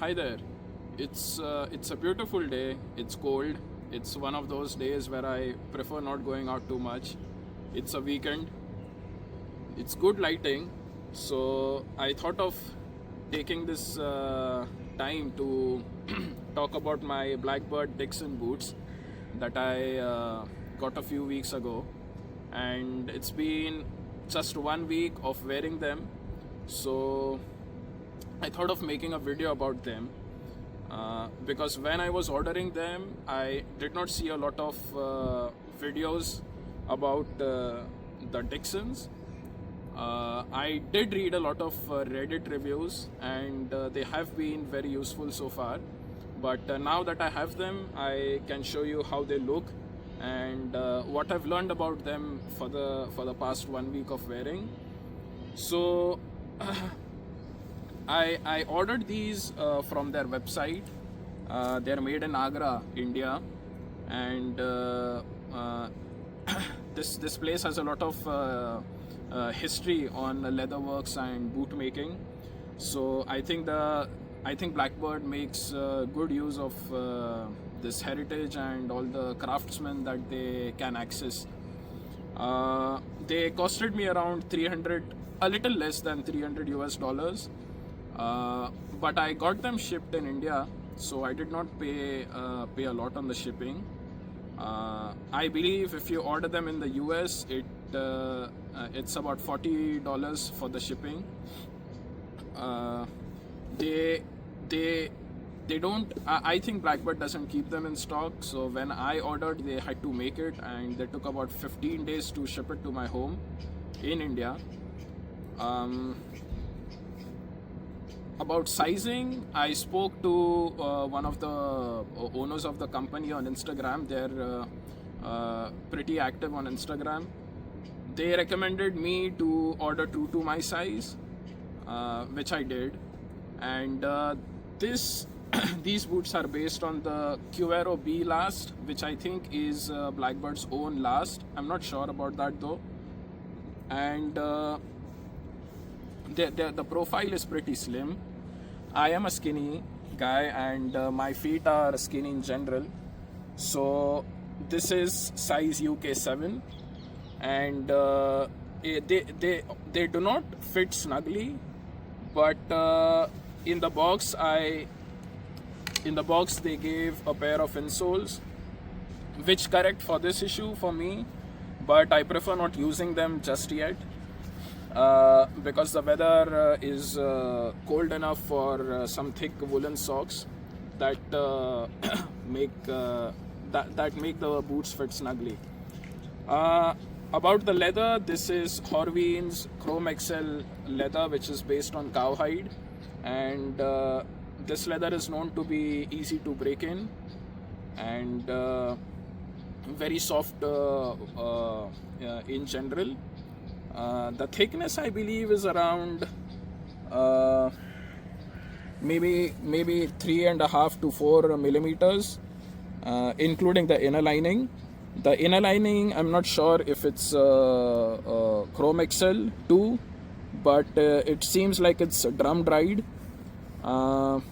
Hi there. It's a beautiful day. It's cold. It's one of those days where I prefer not going out too much. It's a weekend. It's good lighting, so I thought of taking this time to talk about my Blackbird Dixon boots that I got a few weeks ago, and it's been just 1 week of wearing them. So I thought of making a video about them because when I was ordering them, I did not see a lot of videos about the Dixons. I did read a lot of Reddit reviews, and they have been very useful so far. But now that I have them, I can show you how they look and what I've learned about them for the past 1 week of wearing. So I ordered these from their website. They're made in Agra, India, and this place has a lot of history on leatherworks and boot making. So I think Blackbird makes good use of this heritage and all the craftsmen that they can access. They costed me around 300, a little less than 300 US dollars. But I got them shipped in India, so I did not pay a lot on the shipping. I believe if you order them in the US, it's about $40 for the shipping. They don't. I think Blackbird doesn't keep them in stock. So when I ordered, they had to make it, and they took about 15 days to ship it to my home in India. About sizing, I spoke to one of the owners of the company on Instagram. They're pretty active on Instagram. They recommended me to order true to my size, which I did. And these boots are based on the Cuero B last, which I think is Blackbird's own last. I'm not sure about that though. And the profile is pretty slim. I am a skinny guy, and my feet are skinny in general. So this is size UK 7, and they do not fit snugly. But in the box they gave a pair of insoles, which correct for this issue for me. But I prefer not using them just yet. Because the weather is cold enough for some thick woolen socks that make the boots fit snugly. About the leather, this is Horween's Chrome XL leather, which is based on cowhide, and this leather is known to be easy to break in and very soft in general. The thickness, I believe, is around maybe 3.5 to 4 millimeters, including the inner lining. The inner lining, I'm not sure if it's Chrome XL too, but it seems like it's drum dried. About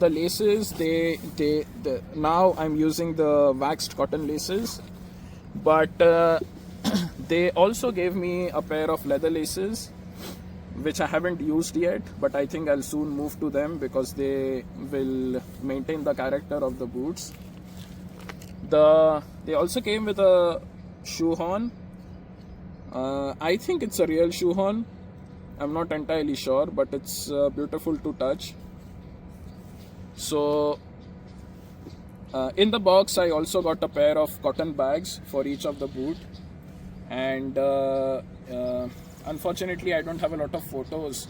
the laces, now I'm using the waxed cotton laces, but they also gave me a pair of leather laces, which I haven't used yet, but I think I'll soon move to them because they will maintain the character of the boots. They also came with a shoe horn. I think it's a real shoe horn. I'm not entirely sure, but it's beautiful to touch. So in the box, I also got a pair of cotton bags for each of the boot. And unfortunately, I don't have a lot of photos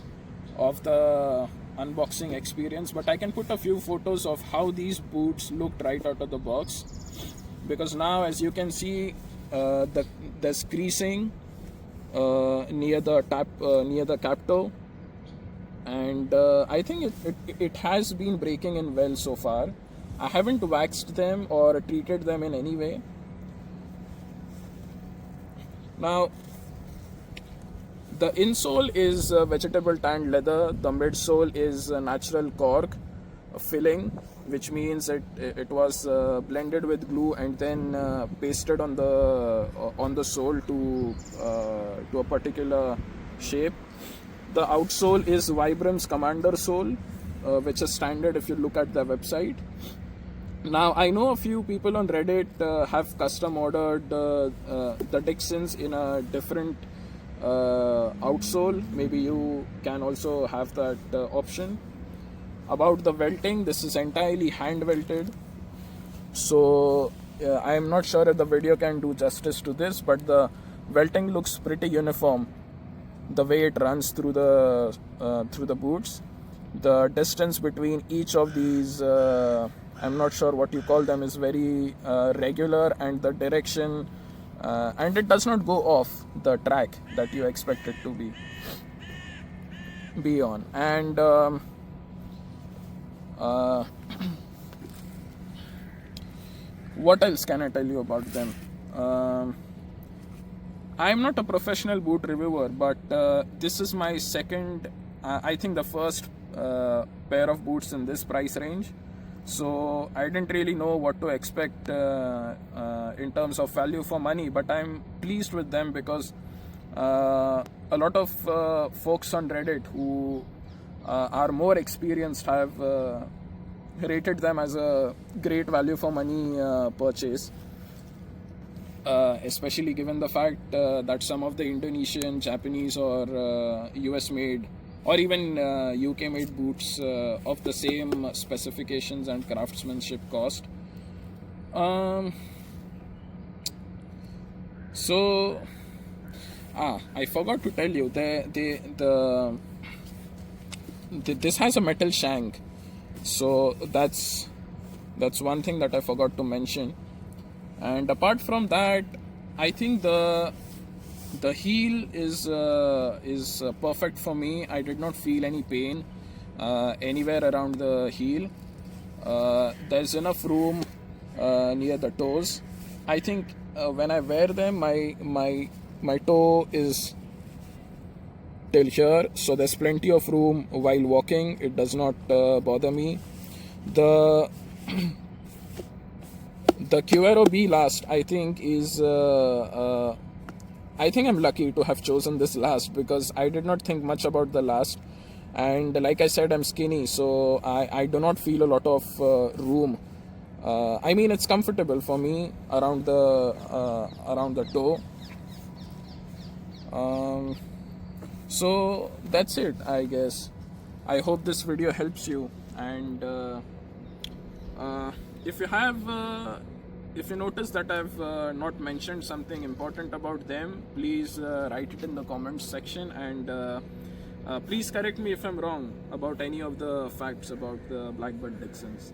of the unboxing experience, but I can put a few photos of how these boots looked right out of the box. Because now, as you can see, there's creasing near the cap toe, and I think it has been breaking in well so far. I haven't waxed them or treated them in any way. Now, The insole is vegetable tanned leather. The midsole is natural cork filling, which means it was blended with glue and then pasted on the sole to a particular shape. The outsole is Vibram's Commander sole, which is standard if you look at the website. Now, I know a few people on Reddit have custom ordered the Dixons in a different outsole. Maybe you can also have that option. About the welting, this is entirely hand welted. So I am not sure if the video can do justice to this, but the welting looks pretty uniform. The way it runs through the boots, the distance between each of these, I'm not sure what you call them, is very regular, and the direction, and it does not go off the track that you expect it to be on. And what else can I tell you about them? I'm not a professional boot reviewer, but this is my second, I think the first pair of boots in this price range. So I didn't really know what to expect in terms of value for money, but I'm pleased with them because a lot of folks on Reddit who are more experienced have rated them as a great value for money purchase. Especially given the fact that some of the Indonesian, Japanese, or US made, or even UK made boots of the same specifications and craftsmanship cost. So I forgot to tell you, this has a metal shank, so that's one thing that I forgot to mention. And apart from that, I think the heel is perfect for me. I did not feel any pain anywhere around the heel. There's enough room near the toes. I think when I wear them, my toe is till here, so there's plenty of room while walking. It does not bother me. The Quero B last, I think, is I think I'm lucky to have chosen this last because I did not think much about the last, and like I said, I'm skinny, so I do not feel a lot of room. I mean, it's comfortable for me around the toe. So that's it, I guess. I hope this video helps you, and if you notice that I've not mentioned something important about them, please write it in the comments section, and please correct me if I'm wrong about any of the facts about the Blackbird Dixons.